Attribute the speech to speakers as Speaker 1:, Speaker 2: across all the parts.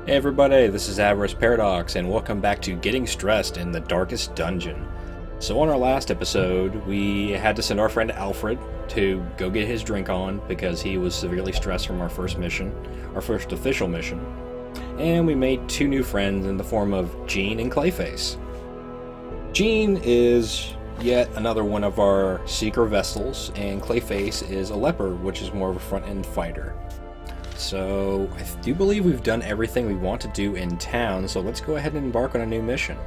Speaker 1: Hey everybody, this is Avarice Paradox, and welcome back to Getting Stressed in the Darkest Dungeon. So on our last episode, we had to send our friend Alfred to go get his drink on because he was severely stressed from our first mission, our first official mission. And we made two new friends in the form of Jean and Clayface. Jean is yet another one of our seeker vessels, and Clayface is a leper, which is more of a front-end fighter. So, I do believe we've done everything we want to do in town, so let's go ahead and embark on a new mission.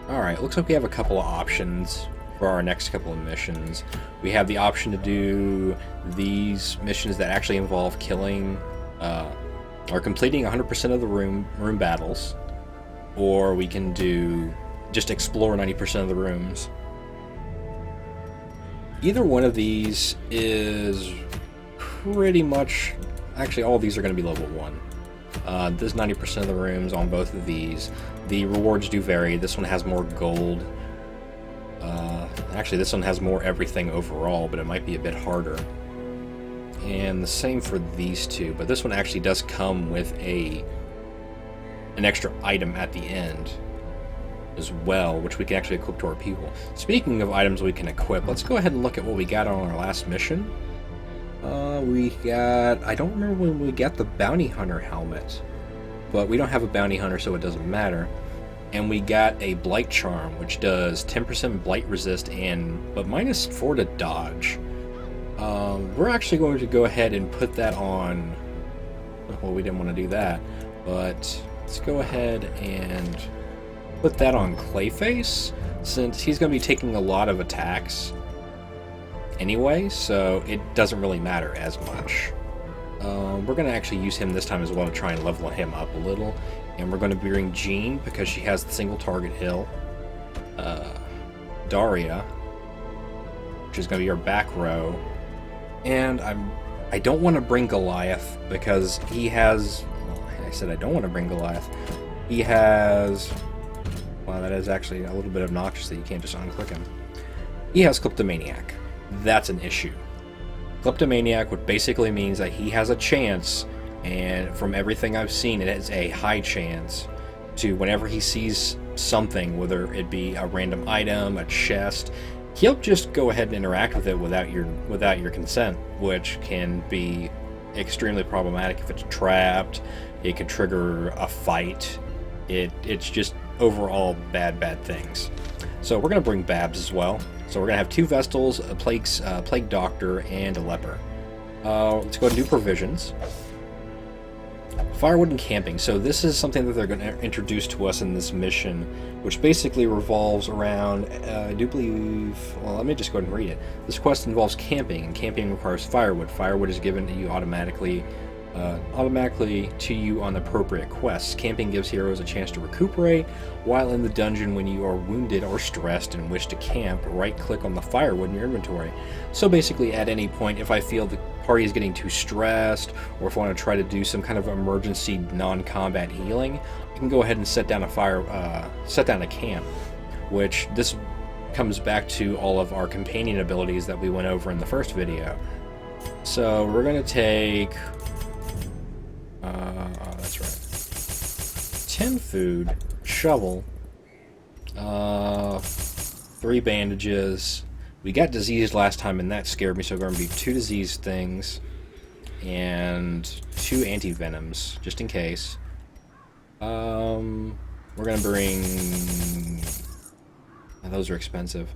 Speaker 1: Alright, looks like we have a couple of options for our next couple of missions. We have the option to do these missions that actually involve killing, or completing 100% of the room battles, or we can do just explore 90% of the rooms. Either one of these is pretty much, actually all of these are going to be level 1. There's 90% of the rooms on both of these. The rewards do vary. This one has more gold. Actually, this one has more everything overall, but it might be a bit harder. And the same for these two, but this one actually does come with an extra item at the end as well, which we can actually equip to our people. Speaking of items we can equip, let's go ahead and look at what we got on our last mission. We got, I don't remember when we got the bounty hunter helmet, but we don't have a bounty hunter, so it doesn't matter. And we got a blight charm, which does 10% blight resist but -4 to dodge. We're actually going to go ahead and put that on, well, we didn't want to do that, but let's go ahead and put that on Clayface, since he's going to be taking a lot of attacks anyway, so it doesn't really matter as much. We're going to actually use him this time as well to try and level him up a little, and we're going to bring Jean because she has the single target heal. Daria, which is going to be our back row, and I don't want to bring Goliath because he has, well, I said I don't want to bring Goliath. He has, wow, that is actually a little bit obnoxious that you can't just unclick him. He has Kleptomaniac. That's an issue. Kleptomaniac, what basically means that he has a chance, and from everything I've seen, it is a high chance to, whenever he sees something, whether it be a random item, a chest, he'll just go ahead and interact with it without your consent, which can be extremely problematic if it's trapped. It could trigger a fight. It's just overall bad things. So we're going to bring Babs as well. So we're going to have two Vestals, a Plague Doctor, and a Leper. Let's go ahead and do provisions. Firewood and camping. So this is something that they're going to introduce to us in this mission, which basically revolves around, I do believe, well, let me just go ahead and read it. This quest involves camping, and camping requires firewood. Firewood is given to you automatically to you on appropriate quests. Camping gives heroes a chance to recuperate while in the dungeon. When you are wounded or stressed and wish to camp, right-click on the firewood in your inventory. So basically, at any point, if I feel the party is getting too stressed, or if I want to try to do some kind of emergency non-combat healing, I can go ahead and set down a camp. Which this comes back to all of our companion abilities that we went over in the first video. So we're going to take, that's right, 10 food, shovel, 3 bandages. We got diseased last time and that scared me, so we're going to be 2 disease things and 2 anti-venoms, just in case. We're going to bring, those are expensive,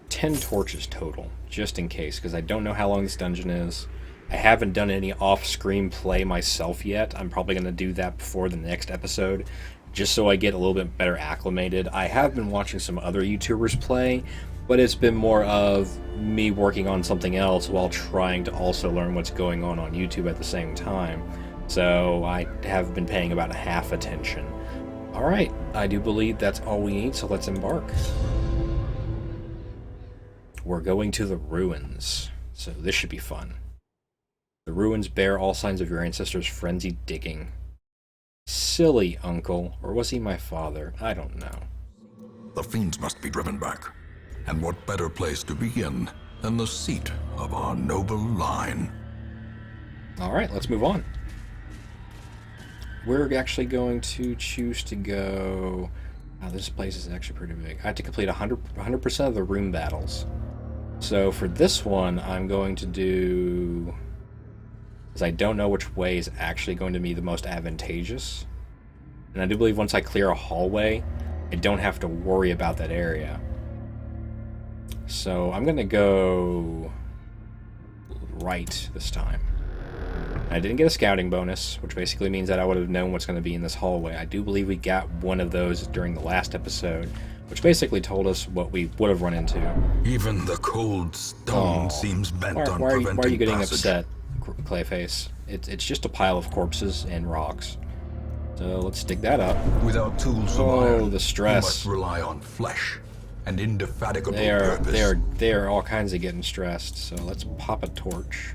Speaker 1: 10 torches total, just in case, because I don't know how long this dungeon is. I haven't done any off-screen play myself yet. I'm probably going to do that before the next episode, just so I get a little bit better acclimated. I have been watching some other YouTubers play, but it's been more of me working on something else while trying to also learn what's going on YouTube at the same time. So I have been paying about half attention. Alright, I do believe that's all we need, so let's embark. We're going to the ruins, so this should be fun. The ruins bear all signs of your ancestors' frenzied digging. Silly uncle, or was he my father? I don't know.
Speaker 2: The fiends must be driven back. And what better place to begin than the seat of our noble line?
Speaker 1: Alright, let's move on. we're actually going to choose to go... Wow, this place is actually pretty big. I have to complete 100% of the room battles. So for this one, I'm going to do... Because I don't know which way is actually going to be the most advantageous. And I do believe once I clear a hallway, I don't have to worry about that area. So I'm going to go right this time. I didn't get a scouting bonus, which basically means that I would have known what's going to be in this hallway. I do believe we got one of those during the last episode, which basically told us what we would have run into.
Speaker 2: Even the cold stone seems bent on
Speaker 1: why
Speaker 2: preventing
Speaker 1: are you getting
Speaker 2: passage.
Speaker 1: upset, Clayface? It's just a pile of corpses and rocks. So let's dig that up.
Speaker 2: Without tools of
Speaker 1: Oh,
Speaker 2: iron,
Speaker 1: the
Speaker 2: you
Speaker 1: stress.
Speaker 2: must rely on flesh and indefatigable purpose.
Speaker 1: They are all kinds of getting stressed. So let's pop a torch.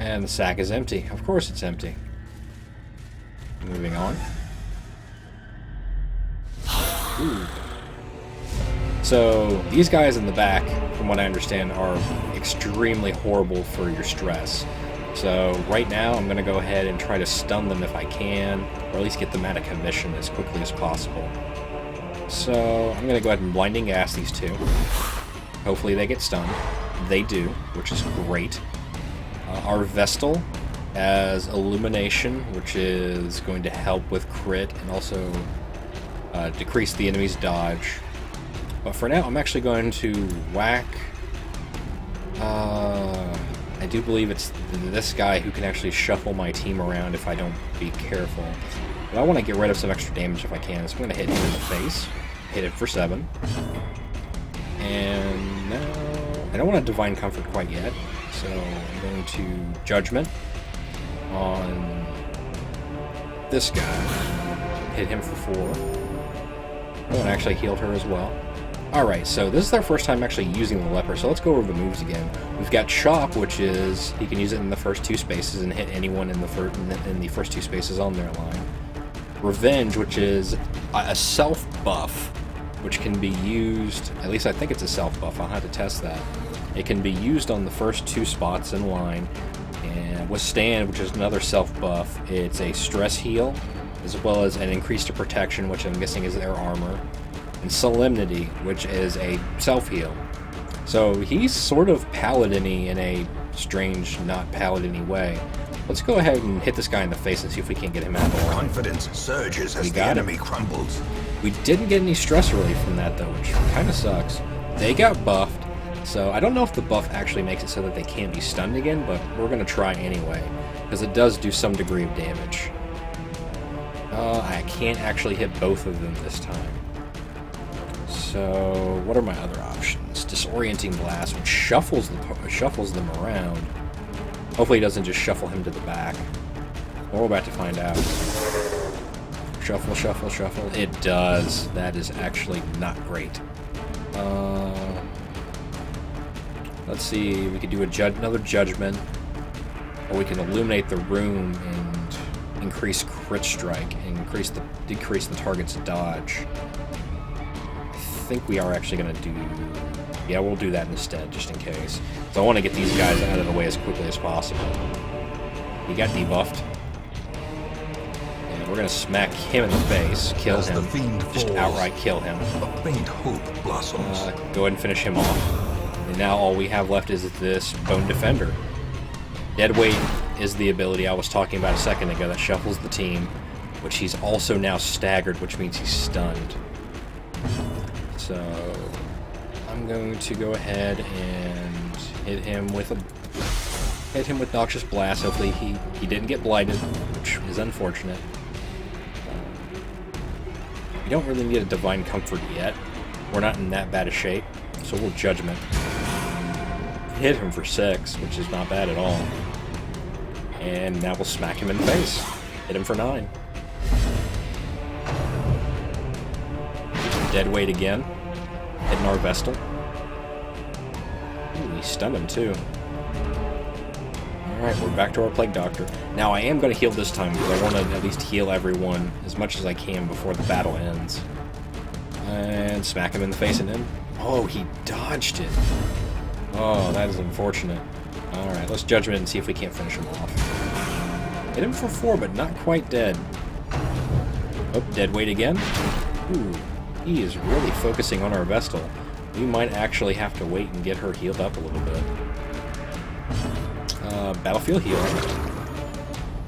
Speaker 1: And the sack is empty. Of course it's empty. Moving on. Ooh. So these guys in the back, from what I understand, are extremely horrible for your stress. So right now I'm going to go ahead and try to stun them if I can, or at least get them out of commission as quickly as possible. So I'm going to go ahead and blinding gas these two. Hopefully they get stunned. They do, which is great. Our Vestal has Illumination, which is going to help with crit and also decrease the enemy's dodge. But for now, I'm actually going to whack... I do believe it's this guy who can actually shuffle my team around if I don't be careful. But I want to get rid of some extra damage if I can, so I'm going to hit him in the face. Hit it for 7. And now... I don't want to Divine Comfort quite yet, so I'm going to Judgment on this guy. Hit him for 4. Oh, and actually healed her as well. Alright, so this is our first time actually using the leper, so let's go over the moves again. We've got Chop, which is, he can use it in the first 2 spaces and hit anyone in the first 2 spaces on their line. Revenge, which is a self buff, which can be used, at least I think it's a self buff, I'll have to test that. It can be used on the first 2 spots in line. And Withstand, which is another self buff, it's a stress heal, as well as an increase to protection, which I'm guessing is their armor. And Solemnity, which is a self-heal. So he's sort of paladin-y in a strange, not paladin-y way. Let's go ahead and hit this guy in the face and see if we can't get him out of the line.
Speaker 2: Confidence surges as the
Speaker 1: got
Speaker 2: enemy crumbles.
Speaker 1: We didn't get any stress relief from that, though, which kind of sucks. They got buffed, so I don't know if the buff actually makes it so that they can't be stunned again, but we're going to try anyway, because it does do some degree of damage. I can't actually hit both of them this time. So, what are my other options? Disorienting Blast, which shuffles them around. Hopefully it doesn't just shuffle him to the back. Well, we're about to find out. Shuffle, shuffle, shuffle. It does. That is actually not great. Let's see. We could do another Judgment. Or we can illuminate the room and increase crit strike and decrease the target's dodge. I think we are actually going to do... Yeah, we'll do that instead, just in case. So I want to get these guys out of the way as quickly as possible. He got debuffed. And we're going to smack him in the face, kill
Speaker 2: As
Speaker 1: him,
Speaker 2: the fiend
Speaker 1: just
Speaker 2: falls,
Speaker 1: outright kill him.
Speaker 2: A faint hope blossoms.
Speaker 1: Go ahead and finish him off. And now all we have left is this Bone Defender. Dead Weight is the ability I was talking about a second ago that shuffles the team, which he's also now staggered, which means he's stunned. So I'm going to go ahead and hit him with Noxious Blast. Hopefully he didn't get blighted, which is unfortunate. We don't really need a Divine Comfort yet. We're not in that bad a shape, so we'll Judgment. Hit him for 6, which is not bad at all. And now we'll smack him in the face. Hit him for 9. Dead Weight again. Hitting our Vestal. Ooh, he stunned him too. Alright, we're back to our Plague Doctor. Now I am going to heal this time because I want to at least heal everyone as much as I can before the battle ends. And smack him in the face and him. Oh, he dodged it. Oh, that is unfortunate. Alright, let's Judgment and see if we can't finish him off. Hit him for 4, but not quite dead. Oh, dead weight again. Ooh, he is really focusing on our Vestal. We might actually have to wait and get her healed up a little bit. Battlefield heal.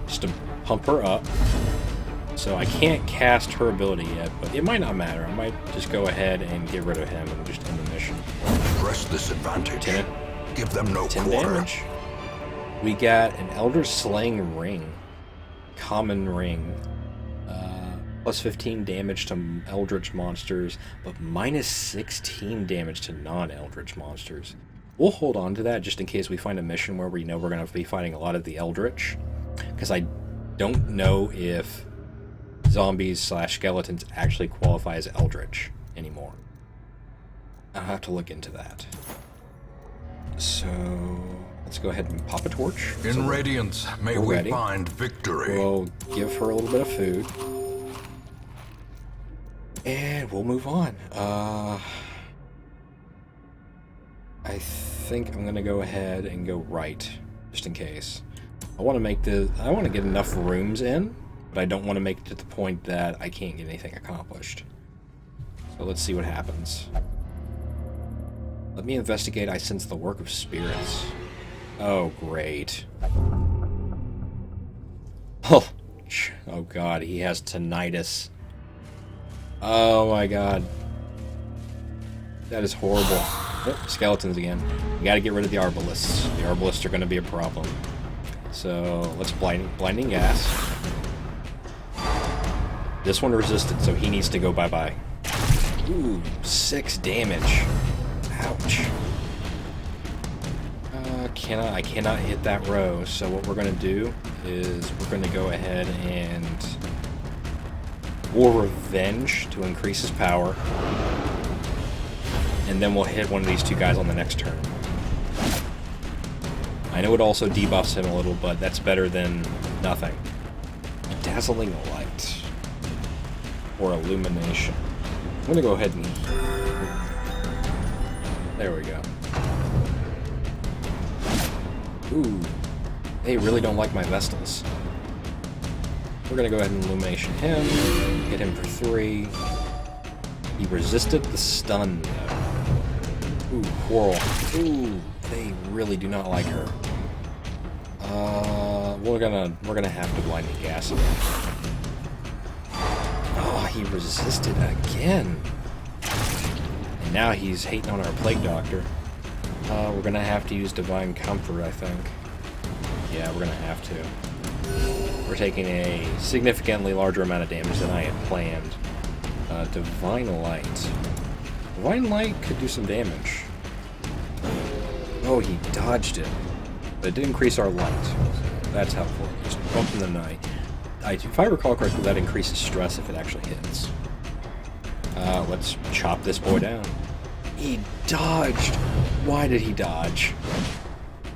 Speaker 1: Just to pump her up. So I can't cast her ability yet, but it might not matter. I might just go ahead and get rid of him and just end the mission.
Speaker 2: Press this advantage.
Speaker 1: 10,
Speaker 2: Give them no
Speaker 1: 10
Speaker 2: quarter.
Speaker 1: damage. We got an Elder Slaying Ring. Common ring. Plus 15 damage to Eldritch monsters, but minus 16 damage to non-Eldritch monsters. We'll hold on to that just in case we find a mission where we know we're going to be fighting a lot of the Eldritch. Because I don't know if zombies/skeletons actually qualify as Eldritch anymore. I'll have to look into that. So let's go ahead and pop a torch.
Speaker 2: In Radiance, may we find victory.
Speaker 1: We'll give her a little bit of food. And we'll move on. I think I'm gonna go ahead and go right, just in case. I want to get enough rooms in, but I don't want to make it to the point that I can't get anything accomplished. So let's see what happens. Let me investigate. I sense the work of spirits. Oh, great. Oh God, he has tinnitus. Oh my God. That is horrible. Oh, skeletons again. We gotta get rid of the arbalists. The arbalists are gonna be a problem. So let's blinding gas. This one resisted, so he needs to go bye-bye. Ooh, 6 damage. Ouch. I cannot hit that row, so what we're gonna do is we're gonna go ahead and we'll revenge to increase his power, and then we'll hit one of these 2 guys on the next turn. I know it also debuffs him a little, but that's better than nothing. Dazzling Light. Or Illumination. I'm gonna go ahead and... There we go. Ooh. They really don't like my Vestals. We're gonna go ahead and Illumination him. Hit him for 3. He resisted the stun, though. Ooh, Quarrel. Ooh, they really do not like her. We're gonna have to blinding gas him. Oh, he resisted again. And now he's hating on our Plague Doctor. We're gonna have to use Divine Comfort, I think. Yeah, we're gonna have to. We're taking a significantly larger amount of damage than I had planned. Divine Light. Divine Light could do some damage. Oh, he dodged it. But it did increase our light. That's helpful. Just bump in the night. If I recall correctly, that increases stress if it actually hits. Let's chop this boy down. He dodged! Why did he dodge?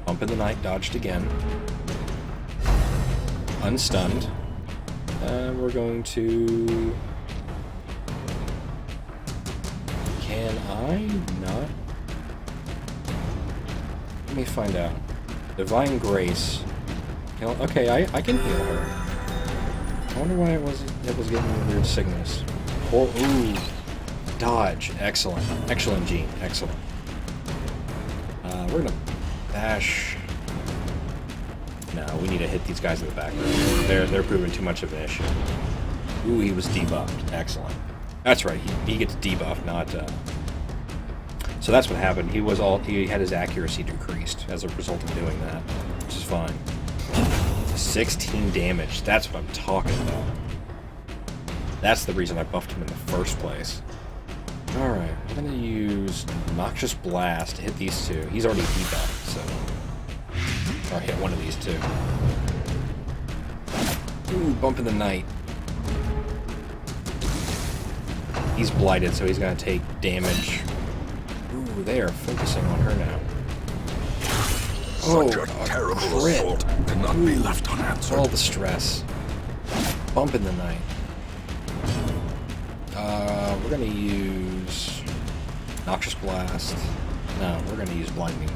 Speaker 1: Bump in the night, dodged again. Unstunned. We're going to... Can I not? Let me find out. Divine Grace. You know, okay, I can heal her. I wonder why it was giving me weird signals. Or, ooh. Dodge. Excellent. Excellent, Gene. Excellent. We're gonna bash... No, we need to hit these guys in the back. They're proving too much of an issue. Ooh, he was debuffed. Excellent. That's right. He gets debuffed, not... So that's what happened. He had his accuracy decreased as a result of doing that, which is fine. 16 damage. That's what I'm talking about. That's the reason I buffed him in the first place. Alright, I'm gonna use Noxious Blast to hit these 2. He's already debuffed, so... Or hit one of these 2. Ooh, Bump in the Night. He's blighted, so he's gonna take damage. Ooh, they are focusing on her now.
Speaker 2: Such a terrible assault cannot be left unanswered.
Speaker 1: All the stress. Bump in the Night. We're gonna use Noxious Blast. No, we're gonna use Blinding.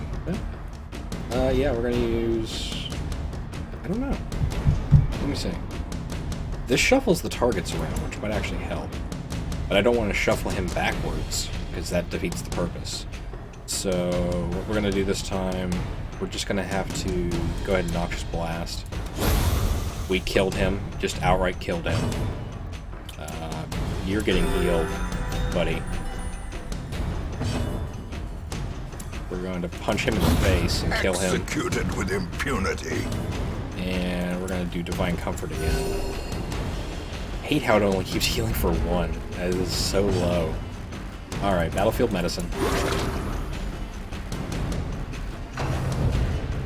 Speaker 1: Yeah, we're gonna use... I don't know. Interesting. This shuffles the targets around, which might actually help. But I don't want to shuffle him backwards, because that defeats the purpose. So, what we're going to do this time, we're just going to have to go ahead and Noxious Blast. We killed him, just outright killed him. You're getting healed, buddy. We're going to punch him in the face and kill him.
Speaker 2: Executed with impunity.
Speaker 1: And we're going to do Divine Comfort again. Hate how it only keeps healing for 1. That is so low. Alright, Battlefield Medicine.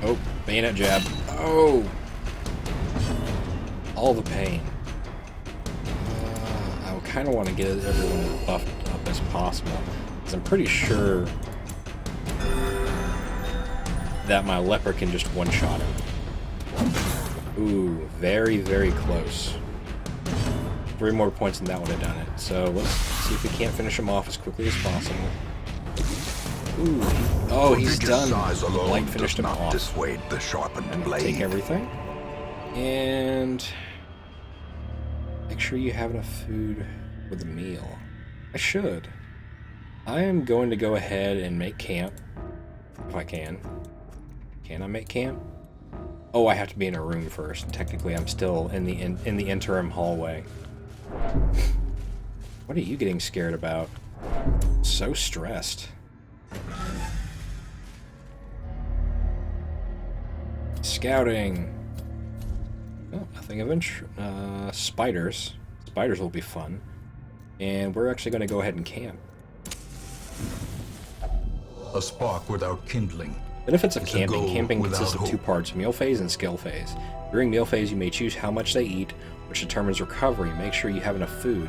Speaker 1: Oh, bayonet jab. Oh! All the pain. I kind of want to get everyone as buffed up as possible, because I'm pretty sure that my leper can just one-shot him. Ooh, very, very close. 3 more points and that would have done it. So let's see if we can't finish him off as quickly as possible. Ooh, oh, he's done. Light finished him off.
Speaker 2: Dissuade the sharpened blade.
Speaker 1: Take everything. And make sure you have enough food with the meal. I should. I am going to go ahead and make camp. If I can. Can I make camp? Oh, I have to be in a room first. Technically, I'm still in the interim hallway. What are you getting scared about? So stressed. Scouting. Oh, nothing of interest. Spiders. Spiders will be fun. And we're actually going to go ahead and camp.
Speaker 2: A spark without kindling.
Speaker 1: Benefits of
Speaker 2: It's a
Speaker 1: camping.
Speaker 2: goal
Speaker 1: Camping
Speaker 2: without
Speaker 1: consists of 2
Speaker 2: hope.
Speaker 1: parts, meal phase and skill phase. During meal phase, you may choose how much they eat, which determines recovery. Make sure you have enough food.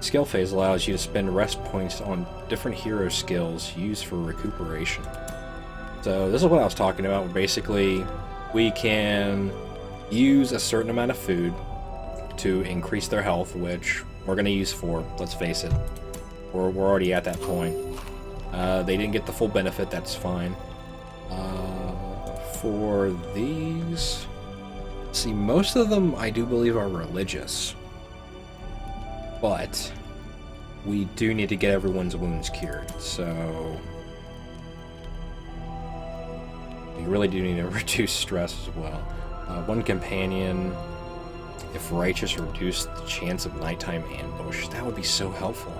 Speaker 1: Skill phase allows you to spend rest points on different hero skills used for recuperation. So this is what I was talking about, where basically we can use a certain amount of food to increase their health, which we're going to use 4, let's face it. We're already at that point. They didn't get the full benefit, that's fine. For these... See, most of them I do believe are religious. But we do need to get everyone's wounds cured, so... We really do need to reduce stress as well. 1 companion, if righteous, reduce the chance of nighttime ambush. That would be so helpful.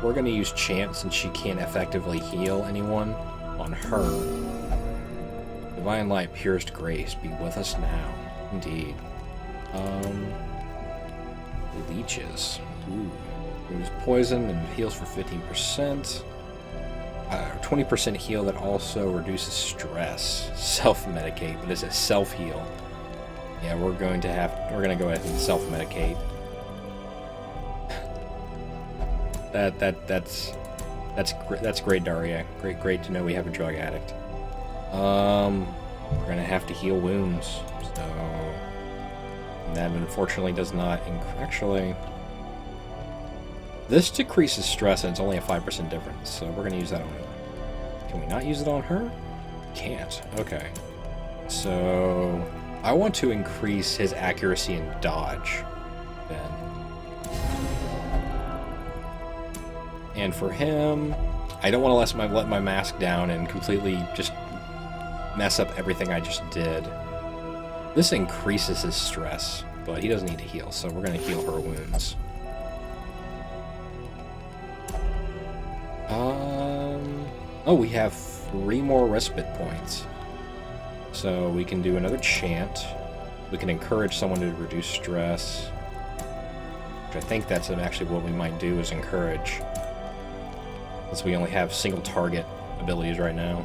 Speaker 1: We're going to use Chant since she can't effectively heal anyone on her. Divine Light, Purest Grace, be with us now. Indeed. Leeches. Ooh. There's poison and heals for 15%. 20% heal that also reduces stress. Self-medicate, but it's a self-heal. Yeah, we're going to go ahead and self-medicate. That's great, Daria. Great to know we have a drug addict. We're gonna have to heal wounds, so that unfortunately does not actually. This decreases stress, and it's only a 5% difference, so we're gonna use that on her. Can we not use it on her? Can't. Okay. So I want to increase his accuracy and dodge, then. And for him, I don't want to let my mask down and completely just mess up everything I just did. This increases his stress, but he doesn't need to heal, so we're going to heal her wounds. Oh, we have 3 more respite points. So we can do another chant. We can encourage someone to reduce stress. Which I think that's actually what we might do, is encourage. Since we only have single target abilities right now.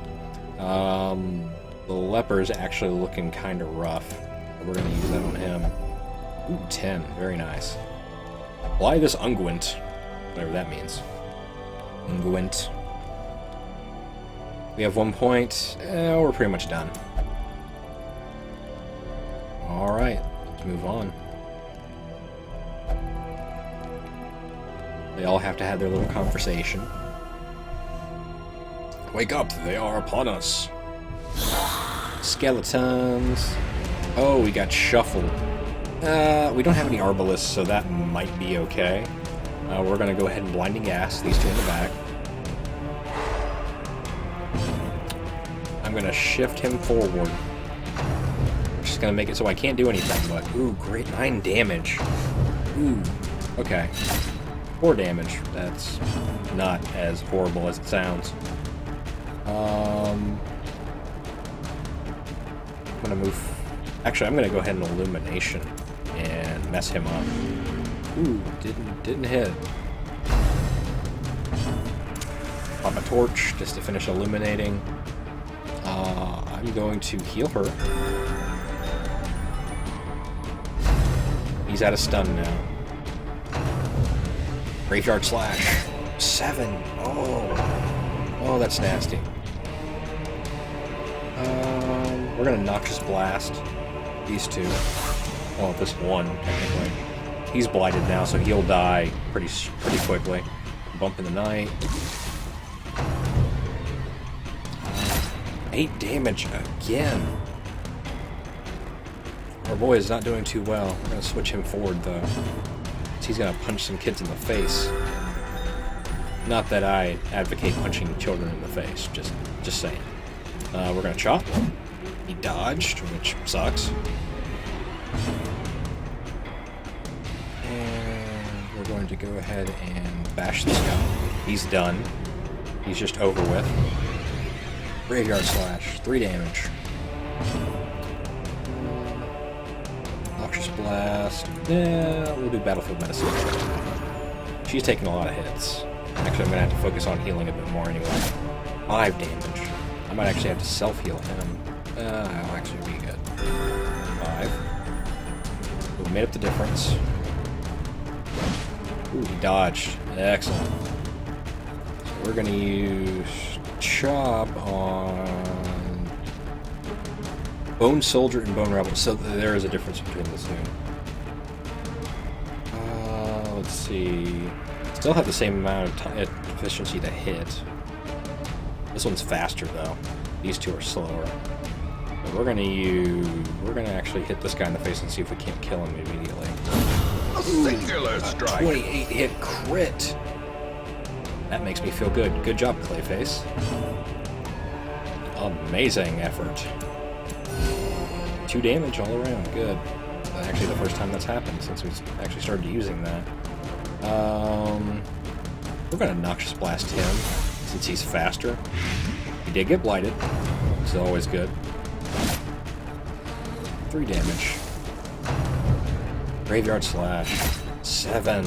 Speaker 1: The leper's actually looking kind of rough. We're going to use that on him. Ooh, 10. Very nice. Apply this unguent. Whatever that means. Unguent. We have 1 point. We're pretty much done. Alright, let's move on. They all have to have their little conversation. Wake up, they are upon us. Skeletons. Oh, we got shuffled. We don't have any arbalists, so that might be okay. We're gonna go ahead and blinding gas these two in the back. I'm gonna shift him forward. Just gonna make it so I can't do anything, but ooh, great 9 damage. Ooh, okay. 4 damage. That's not as horrible as it sounds. I'm gonna move. Actually, I'm gonna go ahead and illumination and mess him up. Ooh, didn't hit. Pop a torch just to finish illuminating. I'm going to heal her. He's out of stun now. Graveyard Slash. 7. Oh, that's nasty. We're gonna Noxious Blast these two. Well, this one technically. He's blighted now, so he'll die pretty quickly. Bump in the night. 8 damage again. Our boy is not doing too well. We're gonna switch him forward though. He's gonna punch some kids in the face. Not that I advocate punching children in the face. Just saying. We're gonna chop. He dodged, which sucks. And we're going to go ahead and bash this guy. He's done. He's just over with. Graveyard Slash, 3 damage. Noxious Blast. Yeah, we'll do Battlefield Medicine. She's taking a lot of hits. Actually, I'm going to have to focus on healing a bit more anyway. 5 damage. I might actually have to self-heal him. That'll actually be good. 5. We made up the difference. Ooh, he dodged. Excellent. So we're going to use Chop on Bone Soldier and Bone Rebel. So there is a difference between the two. Let's see. Still have the same amount of efficiency to hit. This one's faster though. These two are slower. But we're gonna actually hit this guy in the face and see if we can't kill him immediately.
Speaker 2: A singular strike.
Speaker 1: 28 hit crit. That makes me feel good. Good job, Clayface. Amazing effort. 2 damage all around. Good. Actually, the first time that's happened since we actually started using that. We're gonna Noxious Blast him since he's faster. He did get blighted, which is always good. 3 damage. Graveyard Slash. 7.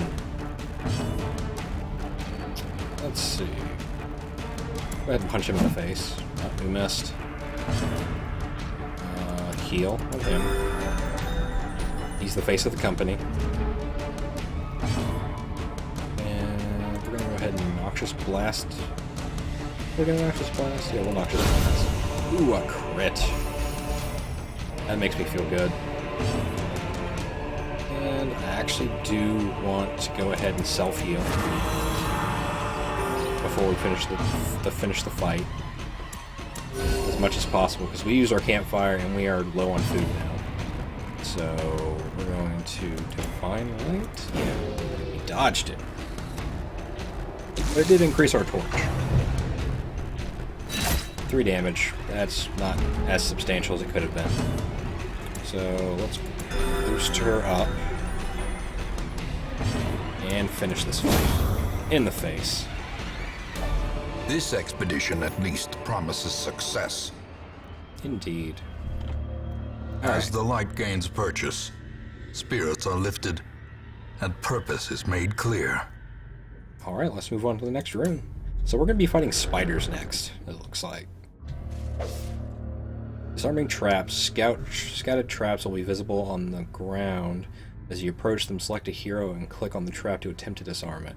Speaker 1: Let's see. Go ahead and punch him in the face. Oh, we missed. Heal on him. He's the face of the company. And we're gonna go ahead and Noxious Blast. We're gonna Noxious Blast? Yeah, we'll Noxious Blast. Ooh, a crit. That makes me feel good. And I actually do want to go ahead and self-heal before we finish the fight as much as possible, because we use our campfire and we are low on food now. So we're going to Divine Light. Yeah, we dodged it, but it did increase our torch. 3 damage. That's not as substantial as it could have been. So let's boost her up and finish this fight in the face.
Speaker 2: This expedition at least promises success.
Speaker 1: Indeed.
Speaker 2: As the light gains purchase, spirits are lifted, and purpose is made clear.
Speaker 1: Alright, let's move on to the next room. So we're going to be fighting spiders next, it looks like. Disarming traps. Scattered traps will be visible on the ground. As you approach them, select a hero and click on the trap to attempt to disarm it.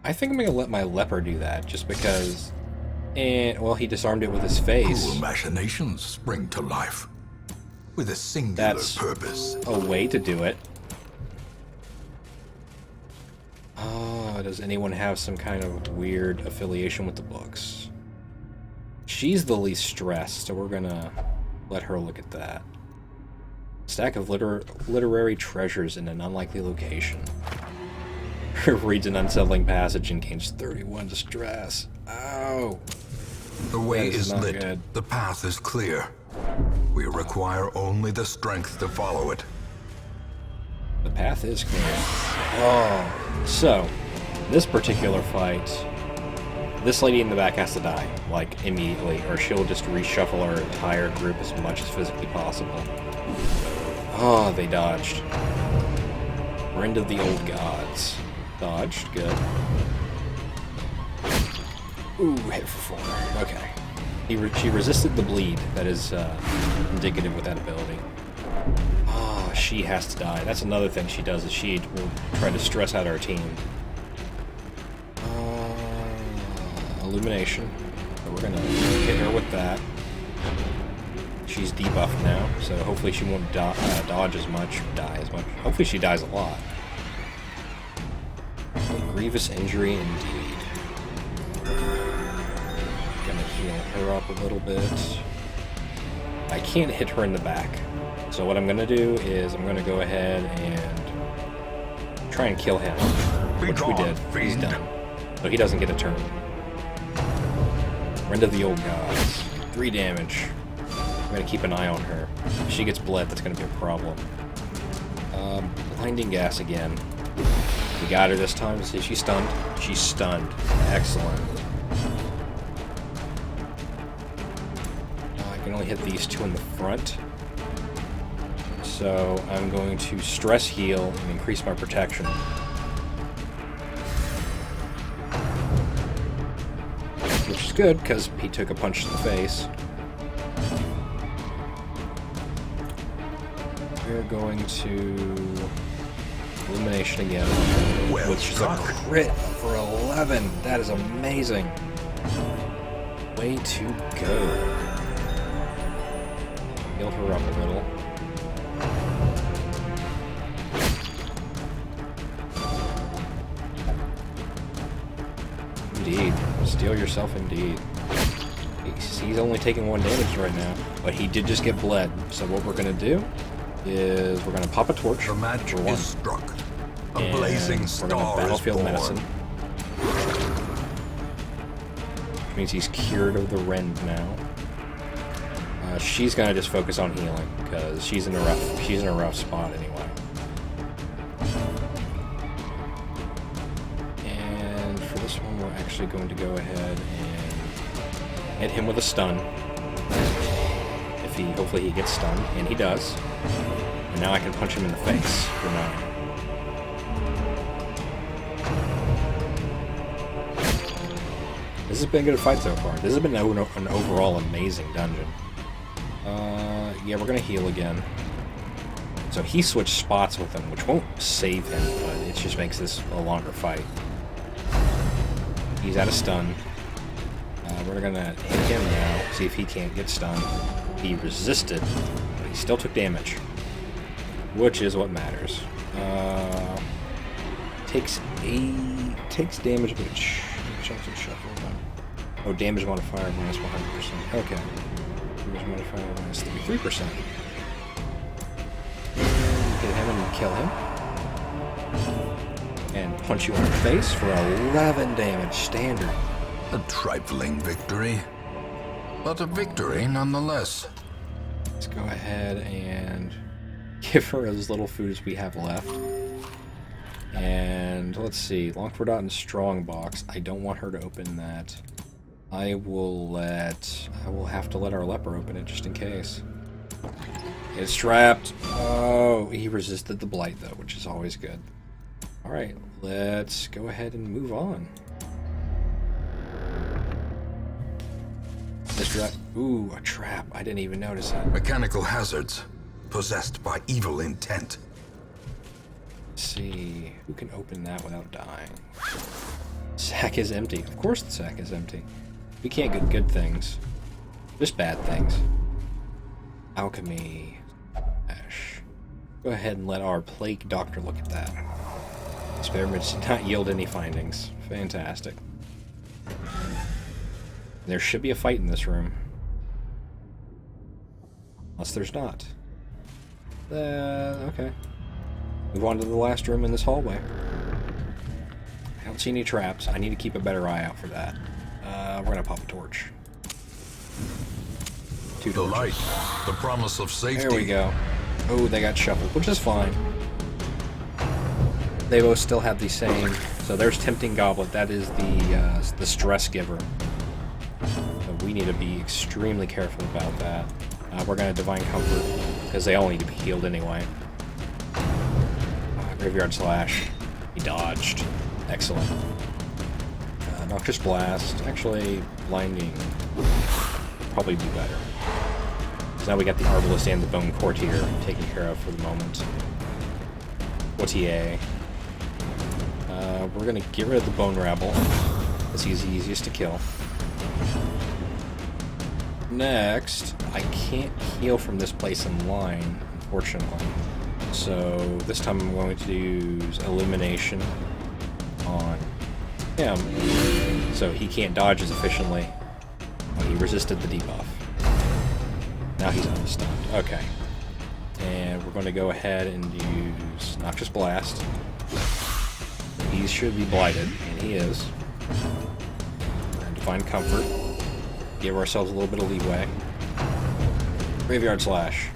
Speaker 1: I think I'm going to let my leper do that, just because... well, he disarmed it with his face.
Speaker 2: Cruel machinations spring to life, with a singular purpose.
Speaker 1: A way to do it. Does anyone have some kind of weird affiliation with the books? She's the least stressed, so we're gonna Let her look at that. Stack of literary treasures in an unlikely location. Reads an unsettling passage and gains 31 distress. Oh!
Speaker 2: The way is
Speaker 1: not
Speaker 2: lit.
Speaker 1: good.
Speaker 2: The path is clear. We require only the strength to follow it.
Speaker 1: The path is clear. Oh. So, this particular fight, this lady in the back has to die, like, immediately, or she'll just reshuffle our entire group as much as physically possible. Oh, they dodged. Friend of the old gods. Dodged, good. Ooh, hit for 4. Okay. She resisted the bleed. That is indicative with that ability. Oh, she has to die. That's another thing she does, is she will try to stress out our team. Illumination. So we're gonna hit her with that. She's debuffed now, so hopefully she won't dodge as much, or die as much. Hopefully she dies a lot. A grievous injury indeed. Gonna heal her up a little bit. I can't hit her in the back. So what I'm gonna do is I'm gonna go ahead and try and kill him. Which we did. He's done. So he doesn't get a turn. Friend of the old gods. 3 damage. I'm gonna keep an eye on her. If she gets bled, that's gonna be a problem. Blinding gas again. We got her this time. See, she's stunned. She's stunned. Excellent. I can only hit these 2 in the front. So I'm going to stress heal and increase my protection. Which is good, because he took a punch to the face. We're going to Illumination again, which is a crit for 11. That is amazing. Way to go. Heal her up a little. Indeed. Steal yourself indeed. He's only taking 1 damage right now, but he did just get bled. So what we're going to do is we're going to pop a torch.
Speaker 2: The match
Speaker 1: for 1.
Speaker 2: is struck. A blazing star
Speaker 1: we're going to battlefield
Speaker 2: is born.
Speaker 1: medicine. Which means he's cured of the rend now. She's going to just focus on healing because she's in a rough spot anyway. And for this one, we're actually going to go ahead and hit him with a stun. Hopefully he gets stunned, and he does. And now I can punch him in the face for 9. This has been a good fight so far. This has been an overall amazing dungeon. Yeah, we're gonna heal again. So he switched spots with him, which won't save him, but it just makes this a longer fight. He's out of stun. We're gonna hit him now, see if he can't get stunned. He resisted, but he still took damage, which is what matters. Takes damage, but shuffle. Oh, damage modifier minus 100%. Okay. Damage modifier minus 33%. Hit him and kill him. And punch you in the face for 11 damage, standard.
Speaker 2: A trifling victory, but a victory nonetheless.
Speaker 1: Let's go ahead and give her as little food as we have left. And let's see, Longford and Strongbox. I don't want her to open that. I will have to let our leper open it just in case. It's trapped. Oh, he resisted the blight though, which is always good. All right, let's go ahead and move on. Ooh, a trap. I didn't even notice that.
Speaker 2: Mechanical hazards, possessed by evil intent.
Speaker 1: Let's see, who can open that without dying? Sack is empty. Of course the sack is empty. We can't get good things. Just bad things. Alchemy. Ash. Go ahead and let our plague doctor look at that. Experiments did not yield any findings. Fantastic. There should be a fight in this room. Unless there's not. Okay. Move on to the last room in this hallway. I don't see any traps. I need to keep a better eye out for that. We're gonna pop a torch. Two
Speaker 2: The
Speaker 1: torches.
Speaker 2: light, the promise of safety.
Speaker 1: There we go. Oh, they got shuffled, which is fine. They both still have the same. So there's Tempting Goblet. That is the stress giver. So we need to be extremely careful about that. We're going to Divine Comfort, because they all need to be healed anyway. Graveyard Slash. He dodged. Excellent. Noxious Blast. Actually, Blinding would probably be better. So now we got the Arbalest and the Bone Courtier taken care of for the moment. Wautier. We're going to get rid of the Bone Rabble, because he's the easiest to kill. Next, I can't heal from this place in line, unfortunately. So this time I'm going to use Illumination on him, so he can't dodge as efficiently. Oh, he resisted the debuff. Now he's unstunned. Okay. And we're going to go ahead and use Noxious Blast. He should be blighted, and he is. And Divine Comfort. Give ourselves a little bit of leeway. Graveyard Slash.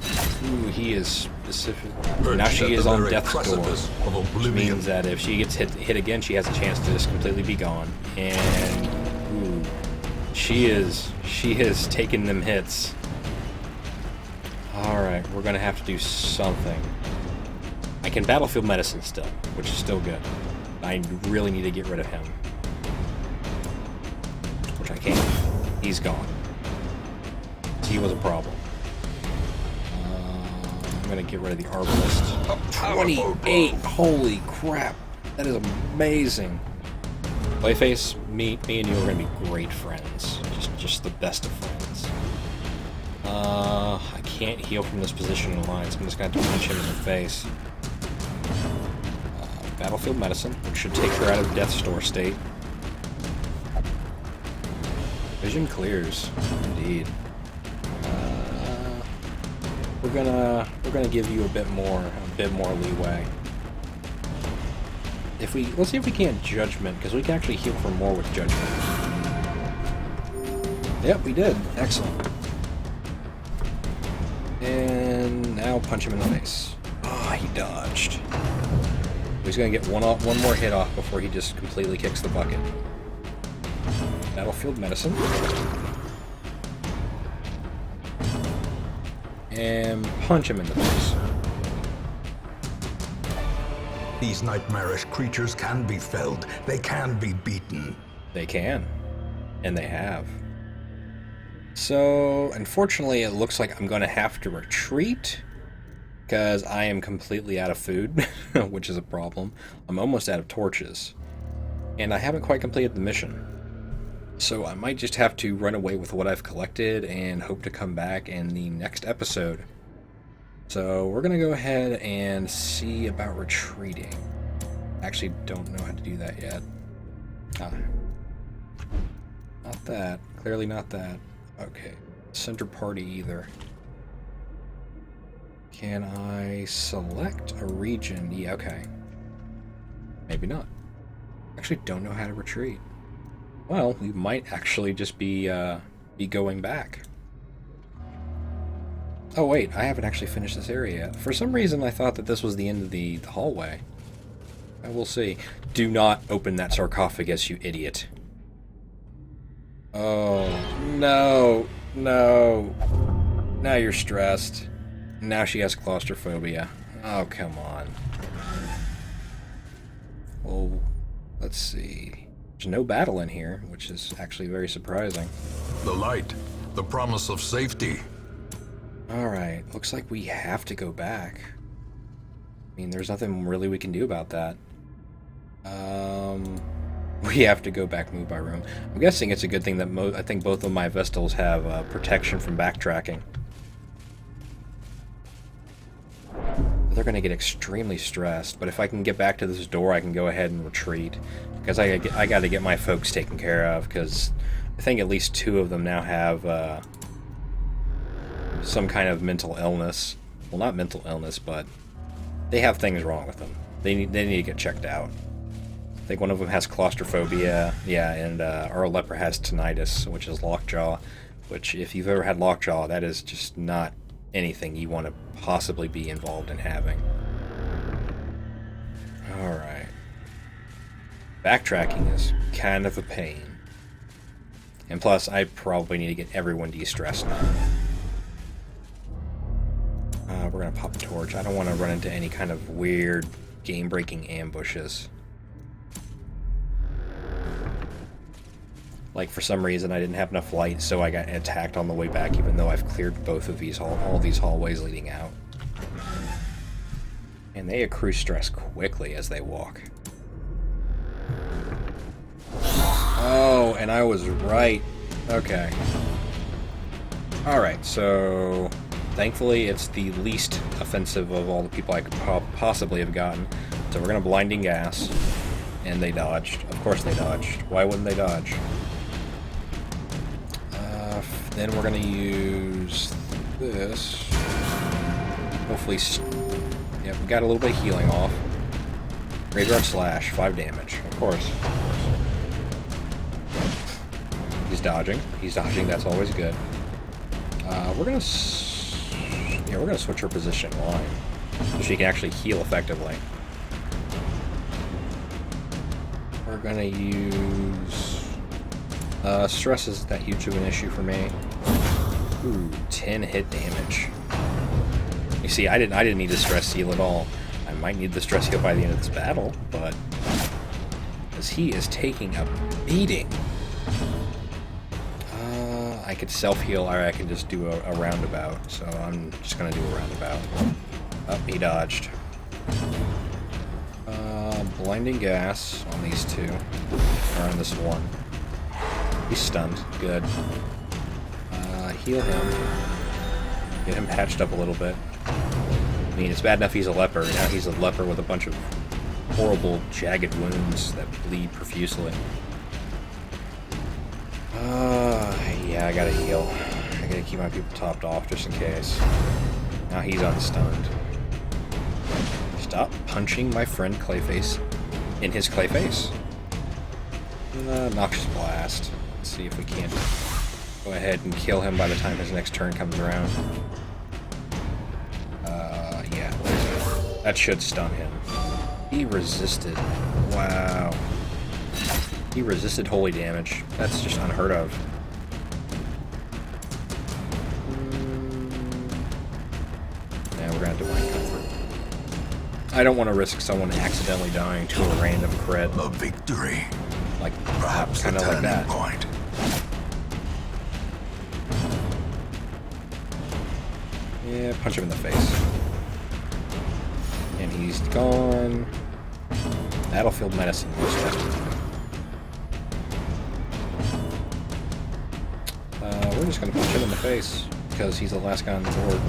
Speaker 1: Ooh, he is specific. Now she is on death's door, which means that if she gets hit again, she has a chance to just completely be gone. And ooh, she is taking them hits. All right, we're gonna have to do something. I can Battlefield Medicine still, which is still good. I really need to get rid of him, which I can't. He's gone. He was a problem. I'm gonna get rid of the Arbalest. 28! Holy crap! That is amazing. Clayface, me and you are gonna be great friends. Just the best of friends. I can't heal from this position in the line, so I'm just gonna have to punch him in the face. Battlefield Medicine, which should take her out of Death's Door state. Vision clears, indeed. We're gonna give you a bit more leeway. Let's see if we can't Judgment, because we can actually heal for more with Judgment. Yep, we did. Excellent. And now punch him in the face. Ah, he dodged. He's gonna get one more hit off before he just completely kicks the bucket. Battlefield Medicine. And punch him in the face.
Speaker 2: These nightmarish creatures can be felled. They can be beaten.
Speaker 1: They can. And they have. So, unfortunately, it looks like I'm going to have to retreat, because I am completely out of food, which is a problem. I'm almost out of torches. And I haven't quite completed the mission. So I might just have to run away with what I've collected and hope to come back in the next episode. So we're going to go ahead and see about retreating. Actually, don't know how to do that yet. Not that. Clearly not that. Okay. Center party either. Can I select a region? Yeah, okay. Maybe not. Actually, don't know how to retreat. Well, we might actually just be going back. Oh wait, I haven't actually finished this area yet. For some reason, I thought that this was the end of the hallway. I will see. Do not open that sarcophagus, you idiot. Oh, no. No. Now you're stressed. Now she has claustrophobia. Oh, come on. Well, let's see. There's no battle in here, which is actually very surprising.
Speaker 2: The light, the promise of safety.
Speaker 1: Alright, looks like we have to go back. I mean, there's nothing really we can do about that. We have to go back move by room. I'm guessing it's a good thing that I think both of my Vestals have protection from backtracking. They're going to get extremely stressed, but if I can get back to this door, I can go ahead and retreat. Because I got to get my folks taken care of, because I think at least 2 of them now have some kind of mental illness. Well, not mental illness, but they have things wrong with them. They need to get checked out. I think one of them has claustrophobia, yeah, and our leper has tinnitus, which is lockjaw, which if you've ever had lockjaw, that is just not anything you want to possibly be involved in having. Alright. Backtracking is kind of a pain. And plus, I probably need to get everyone de-stressed now. We're going to pop a torch. I don't want to run into any kind of weird game-breaking ambushes. Like, for some reason, I didn't have enough light, so I got attacked on the way back, even though I've cleared both of these all these hallways leading out. And they accrue stress quickly as they walk. Oh, and I was right. Okay. Alright, so thankfully it's the least offensive of all the people I could possibly have gotten. So we're going to blinding gas. And they dodged. Of course they dodged. Why wouldn't they dodge? Then we're going to use this. Hopefully... Yep, we got a little bit of healing off. Graveyard Slash, 5 damage. Of course. He's dodging. He's dodging. That's always good. We're gonna switch her position line so she can actually heal effectively. We're gonna use stress isn't that huge of an issue for me. Ooh, 10 hit damage. You see, I didn't need a stress heal at all. I might need the stress heal by the end of this battle, but as he is taking a beating. I could self-heal, or I can just do a roundabout, so I'm just going to do a roundabout. Oh, he dodged. Blinding gas on these two, or on this one. He's stunned. Good. Heal him. Get him patched up a little bit. I mean, it's bad enough he's a leper. Now he's a leper with a bunch of horrible, jagged wounds that bleed profusely. Yeah, I gotta heal. I gotta keep my people topped off just in case. Now he's unstunned. Stop punching my friend Clayface in his Clayface. Noxious Blast. Let's see if we can't go ahead and kill him by the time his next turn comes around. Yeah. That should stun him. He resisted. Wow. He resisted holy damage. That's just unheard of. Yeah, we're gonna have Divine Comfort. I don't want to risk someone accidentally dying to a random crit.
Speaker 2: A victory.
Speaker 1: Like,
Speaker 2: Perhaps
Speaker 1: kind of like that.
Speaker 2: Point.
Speaker 1: Yeah, punch him in the face. And he's gone. Battlefield Medicine. We're just gonna punch him in the face because he's the last guy on the board.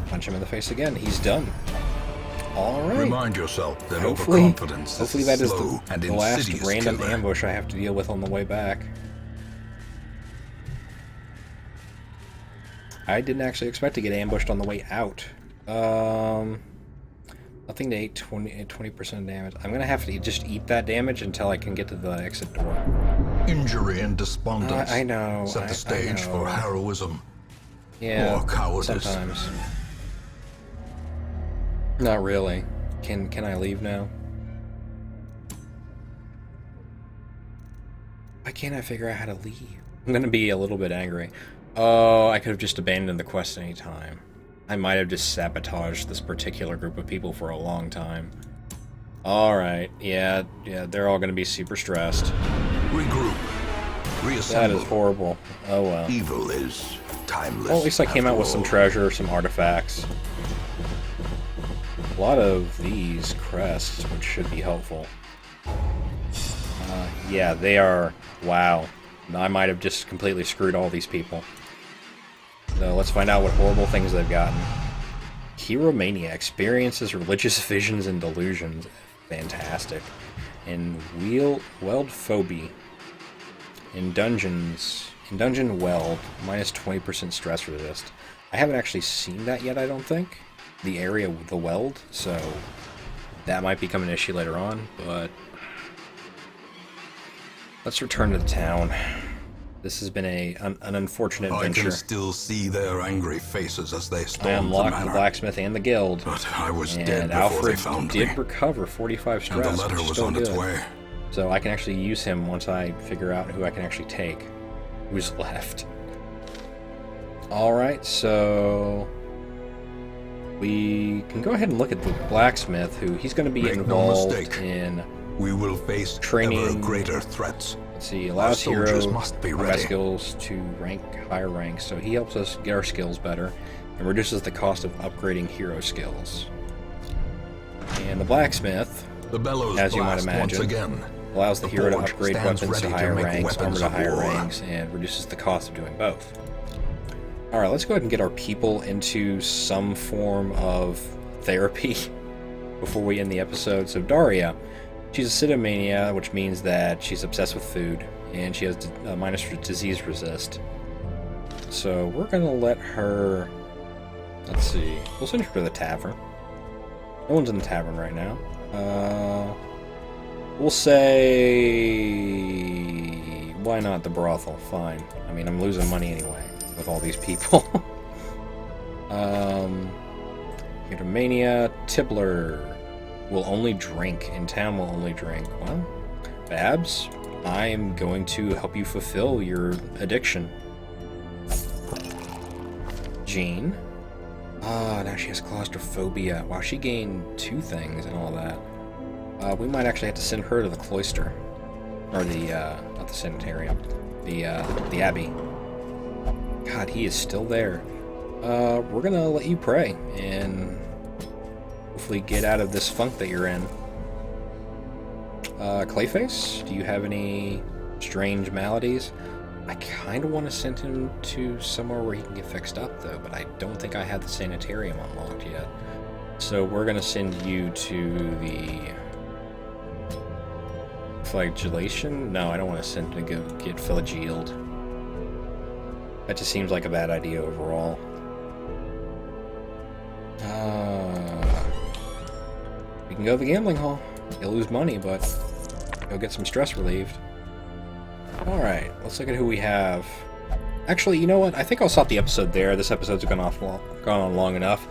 Speaker 1: Punch him in the face again. He's done. All right.
Speaker 2: Remind yourself that overconfidence
Speaker 1: hopefully
Speaker 2: is
Speaker 1: that is
Speaker 2: slow and
Speaker 1: the last
Speaker 2: insidious
Speaker 1: random
Speaker 2: killer.
Speaker 1: ambush I have to deal with on the way back. I didn't actually expect to get ambushed on the way out. Nothing to 20% damage. I'm gonna have to just eat that damage until I can get to the exit door.
Speaker 2: Injury and despondence
Speaker 1: I know.
Speaker 2: set the stage for heroism
Speaker 1: Yeah,
Speaker 2: or cowardice.
Speaker 1: sometimes. Not really. Can I leave now? Why can't I figure out how to leave? I'm gonna be a little bit angry. Oh, I could have just abandoned the quest any time. I might have just sabotaged this particular group of people for a long time. Alright, yeah, they're all gonna be super stressed.
Speaker 2: Regroup.
Speaker 1: That
Speaker 2: Reassemble.
Speaker 1: is horrible. Oh well.
Speaker 2: Evil is timeless.
Speaker 1: Well, at least I came out
Speaker 2: after
Speaker 1: with some
Speaker 2: all.
Speaker 1: treasure, some artifacts. A lot of these crests, which should be helpful. Yeah, they are... Wow. I might have just completely screwed all these people. So let's find out what horrible things they've gotten. Hero-mania experiences religious visions and delusions. Fantastic. And weld phobia. in dungeons, in Dungeon Weld, minus 20% stress resist. I haven't actually seen that yet, I don't think. The area with the weld, so that might become an issue later on, but let's return to the town. This has been an unfortunate adventure.
Speaker 2: I can still see their angry faces as they
Speaker 1: I
Speaker 2: stormed
Speaker 1: unlocked the blacksmith and the guild,
Speaker 2: but I was dead
Speaker 1: and
Speaker 2: before
Speaker 1: Alfred
Speaker 2: they found
Speaker 1: did
Speaker 2: me.
Speaker 1: recover 45 stress,
Speaker 2: And the letter
Speaker 1: which is
Speaker 2: was
Speaker 1: still
Speaker 2: on its
Speaker 1: good.
Speaker 2: way.
Speaker 1: So I can actually use him once I figure out who I can actually take, who's left. Alright, so we can go ahead and look at the blacksmith, who he's going to be
Speaker 2: Make no
Speaker 1: involved
Speaker 2: mistake.
Speaker 1: in
Speaker 2: We will face
Speaker 1: Training.
Speaker 2: ever greater threats.
Speaker 1: Let's see, allows
Speaker 2: Our soldiers
Speaker 1: hero
Speaker 2: must be
Speaker 1: combat
Speaker 2: ready.
Speaker 1: skills to rank higher ranks, so he helps us get our skills better and reduces the cost of upgrading hero skills. And the blacksmith
Speaker 2: The bellows
Speaker 1: As you might
Speaker 2: blast once
Speaker 1: imagine,
Speaker 2: again.
Speaker 1: allows the
Speaker 2: The
Speaker 1: hero to
Speaker 2: forge
Speaker 1: upgrade
Speaker 2: stands
Speaker 1: weapons to
Speaker 2: ready to
Speaker 1: higher
Speaker 2: make
Speaker 1: ranks, armor
Speaker 2: weapons
Speaker 1: to
Speaker 2: of
Speaker 1: higher
Speaker 2: war.
Speaker 1: ranks, and reduces the cost of doing both. Alright, let's go ahead and get our people into some form of therapy before we end the episode. So Daria, she's a cytomania, which means that she's obsessed with food, and she has minus disease resist. So we're going to let her... Let's see. We'll send her to the tavern. No one's in the tavern right now. We'll say... Why not the brothel? Fine. I mean, I'm losing money anyway with all these people. Eudomania, Tibbler will only drink. In town will only drink. Well, Babs, I'm going to help you fulfill your addiction. Jean. Now she has claustrophobia. Wow, she gained 2 things and all that. We might actually have to send her to the cloister. Or the, not the sanitarium. The abbey. God, he is still there. We're gonna let you pray and hopefully get out of this funk that you're in. Clayface, do you have any strange maladies? I kind of want to send him to somewhere where he can get fixed up, though, but I don't think I have the sanitarium unlocked yet. So we're going to send you to the... flagellation? No, I don't want to send him to go get flageled. That just seems like a bad idea overall. We can go to the gambling hall. You'll lose money, but you'll get some stress relieved. Alright, let's look at who we have. Actually, you know what? I think I'll stop the episode there. This episode's gone on long enough.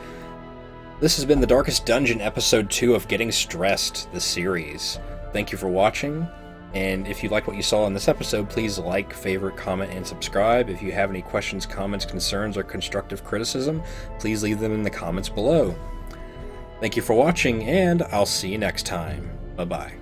Speaker 1: This has been the Darkest Dungeon, Episode 2 of Getting Stressed, the series. Thank you for watching, and if you like what you saw in this episode, please like, favorite, comment, and subscribe. If you have any questions, comments, concerns, or constructive criticism, please leave them in the comments below. Thank you for watching, and I'll see you next time. Bye-bye.